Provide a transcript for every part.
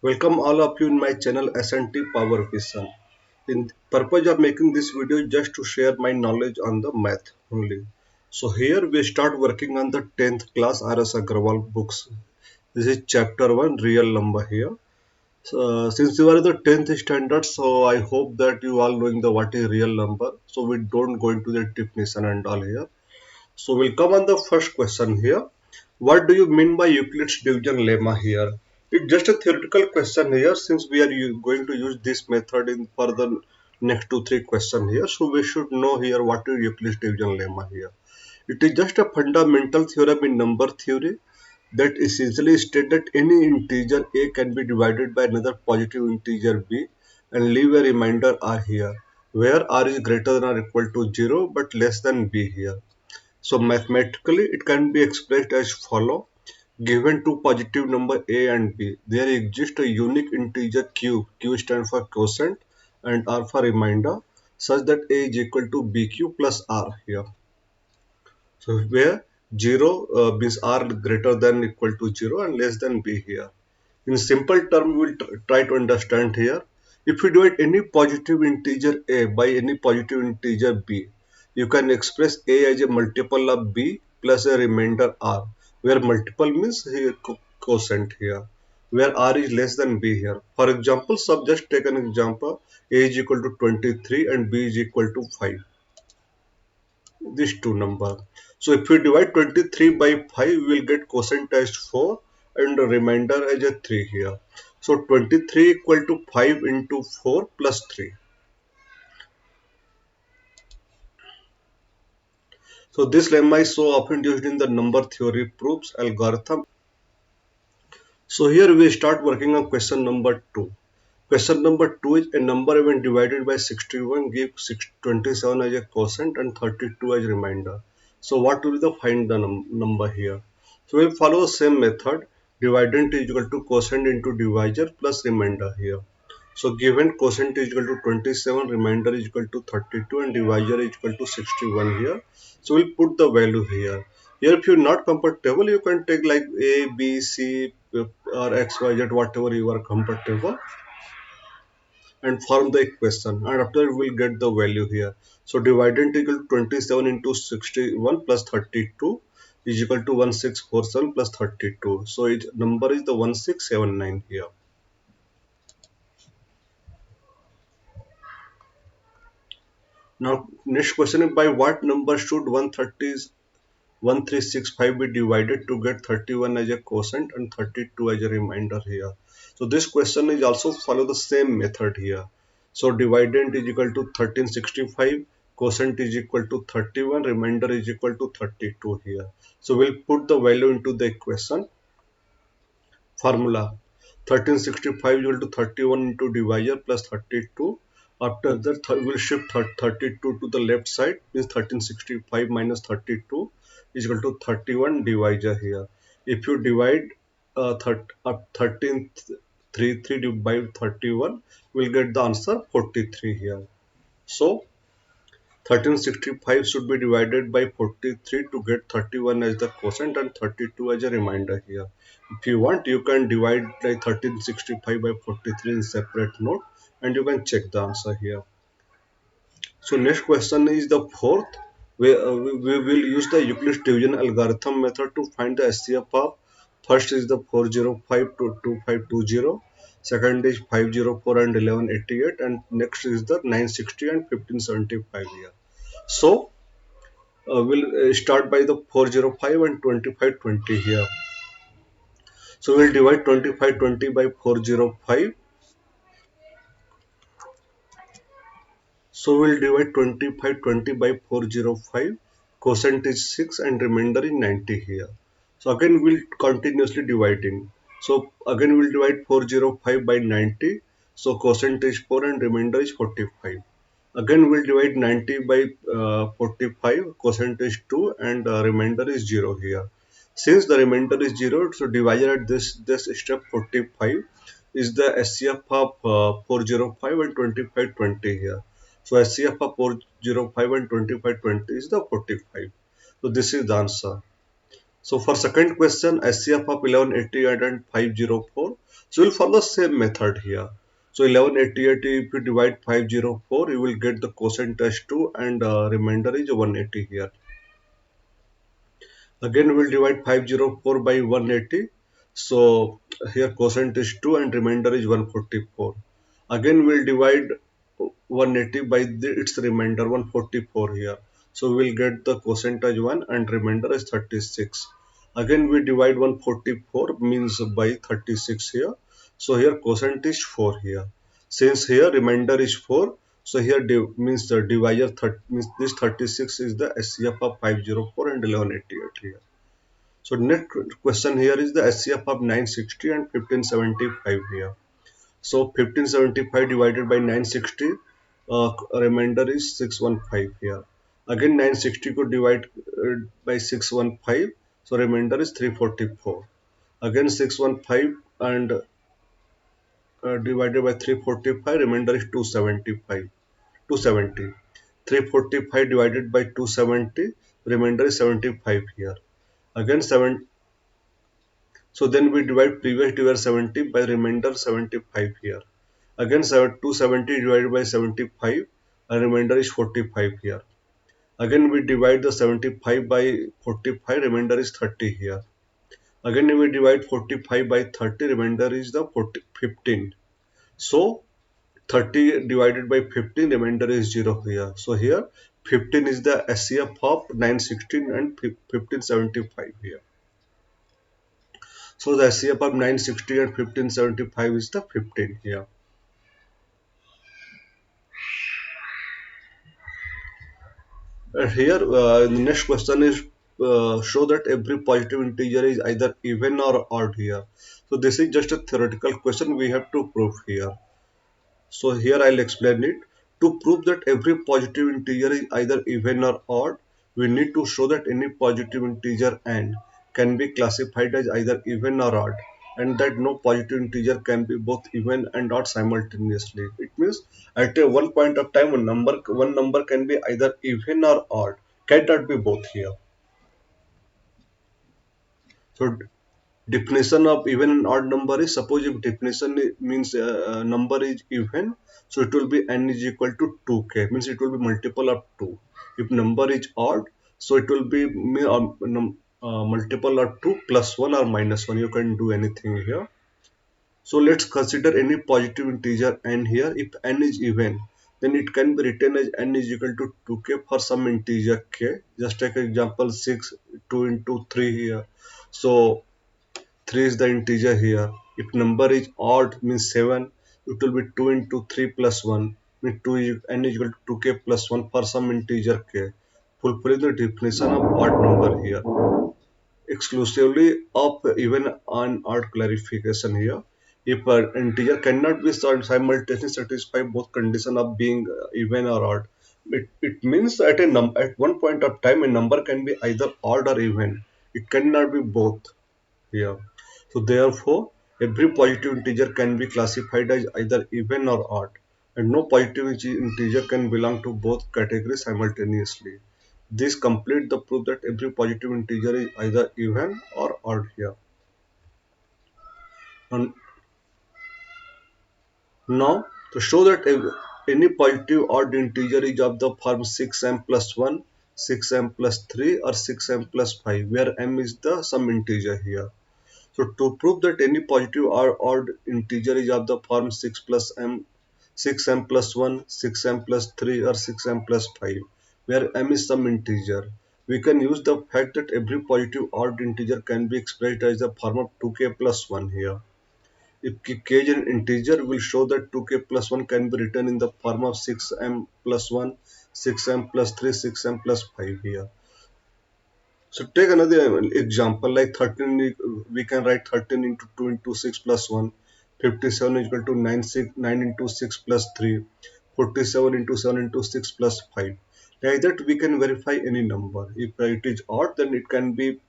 Welcome all of you in my channel SNT Power Vision. In purpose of making this video just to share my knowledge on the math only. So here we start working on the 10th class RS Agrawal books. This is chapter 1 real number here. Since you are the 10th standard, so I hope that you all knowing the what is real number. So we don't go into the definition and all here. So we'll come on the first question here. What do you mean by Euclid's division lemma here? It's just a theoretical question here since we are going to use this method in for the next 2-3 question here. So we should know here what is Euclid's division lemma here. It is just a fundamental theorem in number theory that essentially states that any integer a can be divided by another positive integer b and leave a remainder r here, where r is greater than or equal to 0 but less than b here. So mathematically it can be expressed as follow. Given two positive number a and b, there exists a unique integer q, q stands for quotient and r for remainder, such that a is equal to bq plus r here. So where 0 means r greater than equal to 0 and less than b here. In simple term, we will try to understand here. If you divide any positive integer a by any positive integer b, you can express a as a multiple of b plus a remainder r, where multiple means here quotient here, where r is less than b here. For example, just take an example, a is equal to 23 and b is equal to 5. These two number. So if we divide 23 by 5, we will get quotient as 4 and the remainder as a 3 here. So 23 equal to 5 into 4 plus 3. So this lemma is so often used in the number theory proofs algorithm. So here we start working on question number 2. Question number 2 is a number when divided by 61 gives 27 as a quotient and 32 as remainder. So what will be the find the number here? So we'll follow the same method. Dividend is equal to quotient into divisor plus remainder here. So given quotient is equal to 27, remainder is equal to 32 and divisor is equal to 61 here. So we'll put the value here. Here if you're not comfortable, you can take like A, B, C or X, Y, Z, whatever you are comfortable and form the equation, and after we'll get the value here. So dividend equal to 27 into 61 plus 32 is equal to 1647 plus 32. So its number is the 1679 here. Now next question is by what number should 1365 be divided to get 31 as a quotient and 32 as a remainder here. So this question is also follow the same method here. So dividend is equal to 1365, quotient is equal to 31, remainder is equal to 32 here. So we'll put the value into the equation. Formula 1365 is equal to 31 into divisor plus 32. After that we'll shift 32 to the left side, means 1365 minus 32 is equal to 31 divisor here. If you divide 1333 by 31, we'll get the answer 43 here. So 1365 should be divided by 43 to get 31 as the quotient and 32 as a remainder here. If you want, you can divide like 1365 by 43 in separate note and you can check the answer here. So next question is the fourth. We will use the Euclid's division algorithm method to find the SCF of first is the 405 to 2520, second is 504 and 1188, and next is the 960 and 1575 here. So we'll start by the 405 and 2520 here. So we'll divide 2520 by 405. So we'll divide 2520 by 405. Quotient is 6 and remainder is 90 here. So again we'll continuously dividing. So again we'll divide 405 by 90. So quotient is 4 and remainder is 45. Again we'll divide 90 by 45. Quotient is 2 and remainder is 0 here. Since the remainder is 0, so divisor at this step 45 is the SCF of 405 and 2520 here. So SCF of 405 and 2520 is the 45. So this is the answer. So for second question, SCF of 1188 and 504. So we'll follow same method here. So 1188, if you divide 504, you will get the quotient as 2 and remainder is 180 here. Again, we'll divide 504 by 180. So here quotient is 2 and remainder is 144. Again, we'll divide 180 by its remainder 144 here. So we'll get the quotient as 1 and remainder is 36. Again, we divide 144 means by 36 here. So here quotient is 4 here. Since here remainder is 4, so here means the divisor means this 36 is the SCF of 504 and 1188 here. So next question here is the SCF of 960 and 1575 here. So 1575 divided by 960, remainder is 615 here. Again 960 could divide by 615, so remainder is 344. Again 615 and divided by 345, remainder is 275. 270. 345 divided by 270, remainder is 75 here. Again 7. So then we divide previous divided 70 by remainder 75 here. Again 270 divided by 75 and remainder is 45 here. Again we divide the 75 by 45, remainder is 30 here. Again we divide 45 by 30, remainder is the 15. So 30 divided by 15, remainder is 0 here. So here 15 is the SCF of 916 and 1575 here. So the SCF of 960 and 1575 is the 15 here. Here, the next question is show that every positive integer is either even or odd here. So this is just a theoretical question we have to prove here. So here I'll explain it. To prove that every positive integer is either even or odd, we need to show that any positive integer n can be classified as either even or odd, and that no positive integer can be both even and odd simultaneously. It means at a one point of time one number can be either even or odd, cannot be both here. So definition of even and odd number is, suppose if definition means number is even, so it will be n is equal to 2k, means it will be multiple of 2. If number is odd, so it will be multiple of 2 plus 1 or minus 1. You can do anything here. So let's consider any positive integer n here. If n is even, then it can be written as n is equal to 2k for some integer k. Just take example 6, 2 into 3 here. So 3 is the integer here. If number is odd means 7, it will be 2 into 3 plus 1, means 2 is n is equal to 2k plus 1 for some integer k. Fulfilling the definition of odd number here. Exclusively of even and odd clarification here. If an integer cannot be simultaneously satisfy both condition of being even or odd, it means at one point of time a number can be either odd or even. It cannot be both here. So therefore, every positive integer can be classified as either even or odd, and no positive integer can belong to both categories simultaneously. This complete the proof that every positive integer is either even or odd here. And now, to show that any positive odd integer is of the form 6m plus 1, 6m plus 3 or 6m plus 5, where m is the some integer here. So to prove that any positive or odd integer is of the form 6 plus m, 6m plus 1, 6m plus 3 or 6m plus 5, where m is some integer, we can use the fact that every positive odd integer can be expressed as the form of 2k plus 1 here. If k is an integer, will show that 2k plus 1 can be written in the form of 6m plus 1, 6m plus 3, 6m plus 5 here. So take another example like 13, we can write 13 into 2 into 6 plus 1, 57 is equal to 9 into 6 plus 3, 47 into 7 into 6 plus 5. Like that we can verify any number. If it is odd, then it can be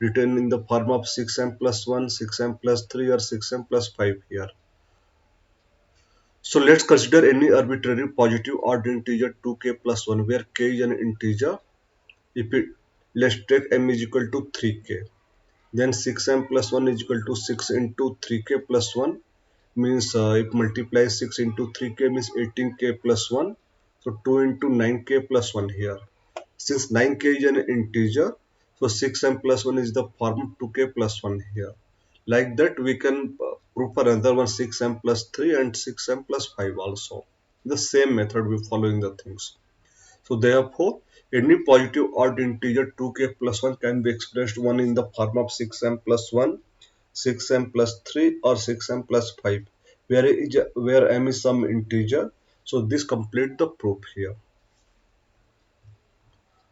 written in the form of 6m plus 1, 6m plus 3 or 6m plus 5 here. So let's consider any arbitrary positive odd integer 2k plus 1, where k is an integer. If it Let's take m is equal to 3k. Then 6m plus 1 is equal to 6 into 3k plus 1 means if multiply 6 into 3k means 18k plus 1. So 2 into 9k plus 1 here. Since 9k is an integer, so 6m plus 1 is the form 2k plus 1 here. Like that we can prove for another one 6m plus 3 and 6m plus 5 also. The same method we following the things. So therefore, any positive odd integer 2k plus 1 can be expressed one in the form of 6m plus 1, 6m plus 3 or 6m plus 5 where m is some integer. So this complete the proof here.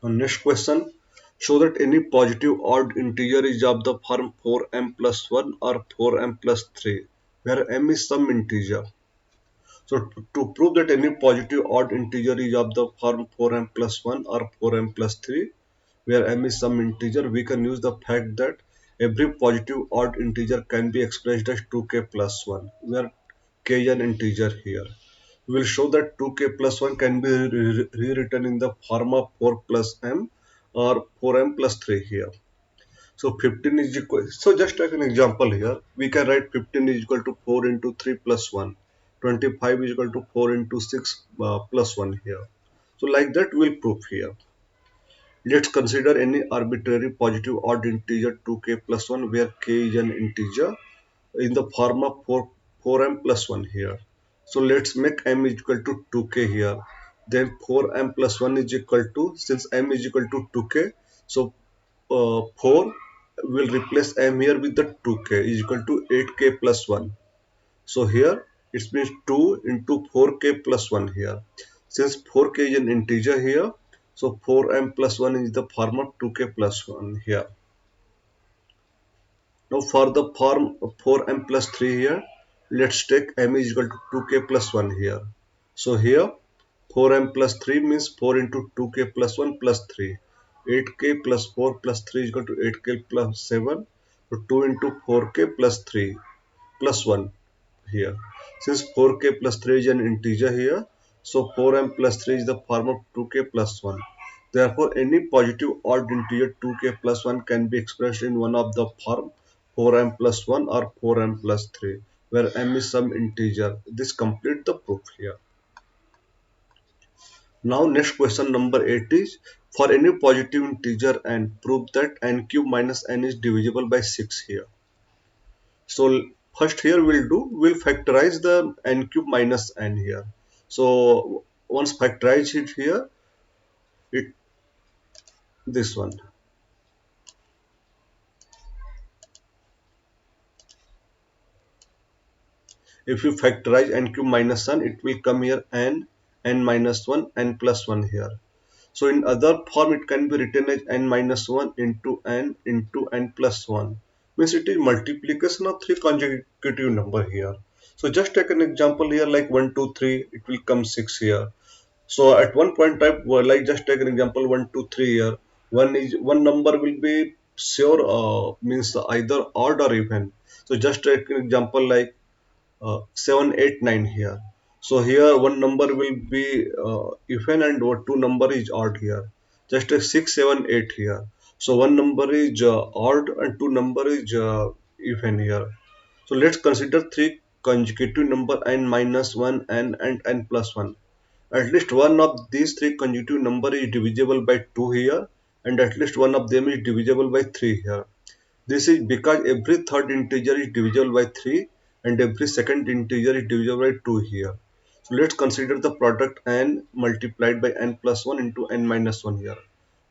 Next question. Show that any positive odd integer is of the form 4m plus 1 or 4m plus 3 where m is some integer. So to prove that any positive odd integer is of the form 4m plus 1 or 4m plus 3 where m is some integer, we can use the fact that every positive odd integer can be expressed as 2k plus 1 where k is an integer here. We will show that 2k plus 1 can be rewritten in the form of 4 plus m or 4m plus 3 here. So 15 is equal, so just take an example here. We can write 15 is equal to 4 into 3 plus 1. 25 is equal to 4 into 6 plus 1 here. So like that we'll prove here. Let's consider any arbitrary positive odd integer 2k plus 1 where k is an integer in the form of 4m plus 1 here. So let's make m is equal to 2k here. Then 4m plus 1 is equal to, since m is equal to 2k, so 4 will replace m here with the 2k is equal to 8k plus 1. So here it means 2 into 4k plus 1 here. Since 4k is an integer here, so 4m plus 1 is the form of 2k plus 1 here. Now for the form 4m plus 3 here, let's take m is equal to 2k plus 1 here. So here 4m plus 3 means 4 into 2k plus 1 plus 3. 8k plus 4 plus 3 is equal to 8k plus 7. So 2 into 4k plus 3 plus 1 here. Since 4k plus 3 is an integer here, so 4m plus 3 is the form of 2k plus 1. Therefore, any positive odd integer 2k plus 1 can be expressed in one of the form 4m plus 1 or 4m plus 3, where m is some integer. This completes the proof here. Now next question number 8 is, for any positive integer n, prove that n cube minus n is divisible by 6 here. So first here we'll factorize the n cube minus n here. So once factorize it here, it this one. If you factorize n cube minus n, it will come here n minus 1, n plus 1 here. So in other form, it can be written as n minus 1 into n plus 1. Means it is multiplication of three consecutive number here. So just take an example here like 1, 2, 3, it will come 6 here. So at one point type, well, like just take an example 1, 2, 3 here. One number will be sure means either odd or even. So just take an example like 7, 8, 9 here. So here one number will be even and two number is odd here. Just a 6, 7, 8 here. So one number is odd and two number is even here. So let's consider three consecutive number n minus 1, n and n plus 1. At least one of these three consecutive number is divisible by 2 here, and at least one of them is divisible by 3 here. This is because every third integer is divisible by 3 and every second integer is divisible by 2 here. So let's consider the product n multiplied by n plus 1 into n minus 1 here.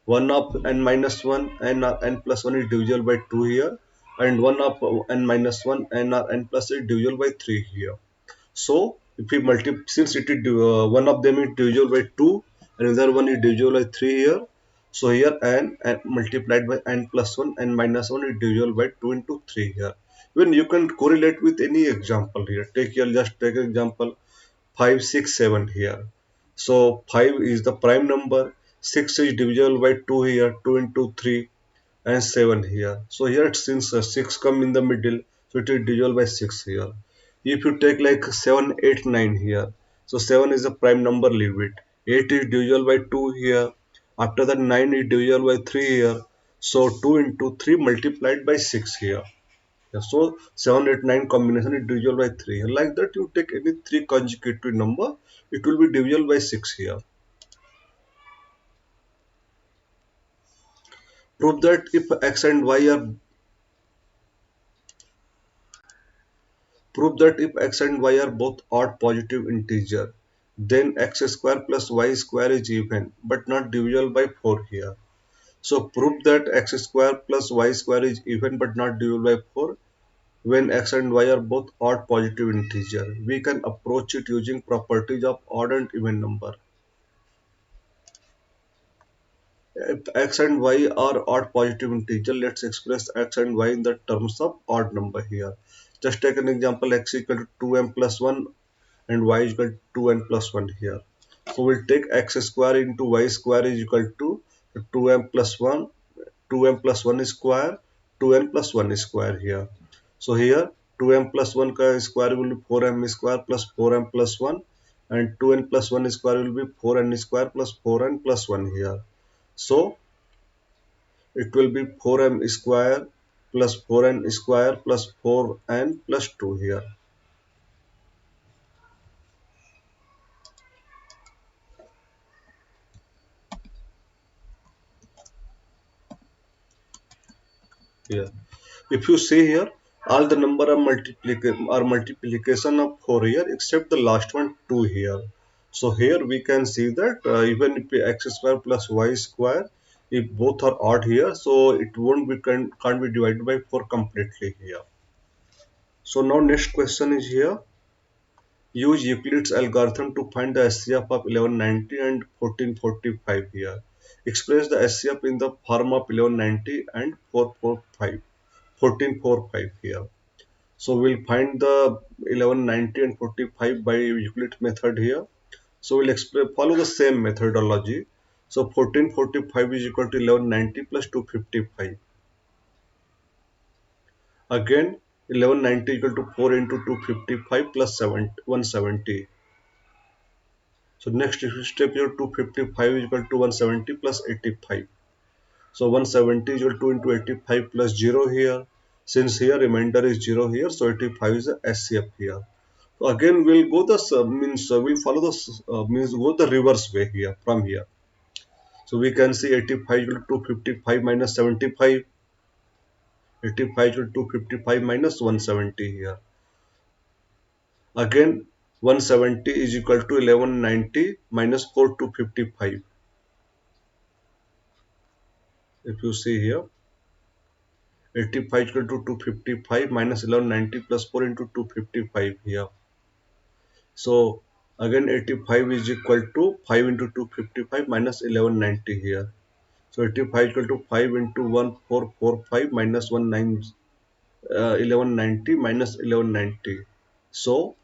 1 of n minus 1 n plus 1 is divisible by 2 here, and 1 of n minus 1 n or n plus is divisible by 3 here. So if we multiply, since it is one of them is divisible by 2 and another one is divisible by 3 here. So here n multiplied by n plus 1 and minus 1 is divisible by 2 into 3 here. When you can correlate with any example here. Take here, just take an example 5, 6, 7 here. So 5 is the prime number, 6 is divisible by 2 here, 2 into 3 and 7 here. So here since 6 come in the middle, so it is divisible by 6 here. If you take like 7, 8, 9 here, so 7 is a prime number, leave it. 8 is divisible by 2 here, After that 9 is divisible by 3 here. So 2 into 3 multiplied by 6 here. Yeah, so 7, 8, 9 combination is divisible by 3. Like that you take any 3 consecutive number, it will be divisible by 6 here. Prove that if x and y are Prove that if x and y are both odd positive integer, then x square plus y square is even, but not divisible by 4 here. So prove that x square plus y square is even but not divisible by 4 when x and y are both odd positive integer. We can approach it using properties of odd and even number. If x and y are odd positive integer, let's express x and y in the terms of odd number here. Just take an example, x equal to 2m plus 1 and y is equal to 2n plus 1 here. So we'll take x square into y square is equal to 2m plus 1, 2m plus 1 square, 2n plus 1 square here. So here 2m plus 1 square will be 4m square plus 4m plus 1 and 2n plus 1 square will be 4n square plus 4n plus 1 here. So it will be 4m square plus 4n square plus 4n plus 2 here. Here. If you see here, all the number are multiplication of 4 here except the last one 2 here. So here we can see that even if x square plus y square, if both are odd here, so it won't be can't be divided by 4 completely here. So now next question is here. Use Euclid's algorithm to find the SCF of 1190 and 1445 here. Express the SCF in the form of 1190 and 445. 1445 here. So we'll find the 1190 and 45 by Euclid method here. So we'll follow the same methodology. So 1445 is equal to 1190 plus 255. Again 1190 equal to 4 into 255 plus 170. So next step here 255 is equal to 170 plus 85. So 170 is equal to 2 into 85 plus 0 here. Since here remainder is 0 here, so 85 is the SCF here. So again we'll go the we'll follow the go the reverse way here from here. So we can see 85 equal to 255 minus 75. 85 equal to 255 minus 170 here. Again 170 is equal to 1190 minus 4255. If you see here 85 equal to 255 minus 1190 plus 4 into 255 here. So again 85 is equal to 5 into 255 minus 1190 here. So 85 equal to 5 into 1445 minus 1190 minus 1190. So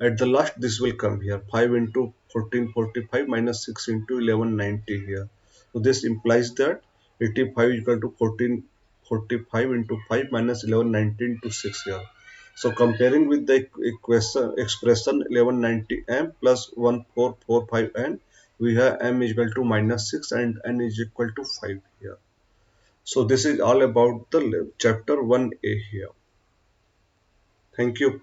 at the last this will come here 5 into 1445 minus 6 into 1190 here. So this implies that 85 is equal to 1445 into 5 minus 1190 into 6 here. So comparing with the expression 1190m plus 1445n, we have m is equal to minus 6 and n is equal to 5 here. So this is all about the chapter 1a here. Thank you.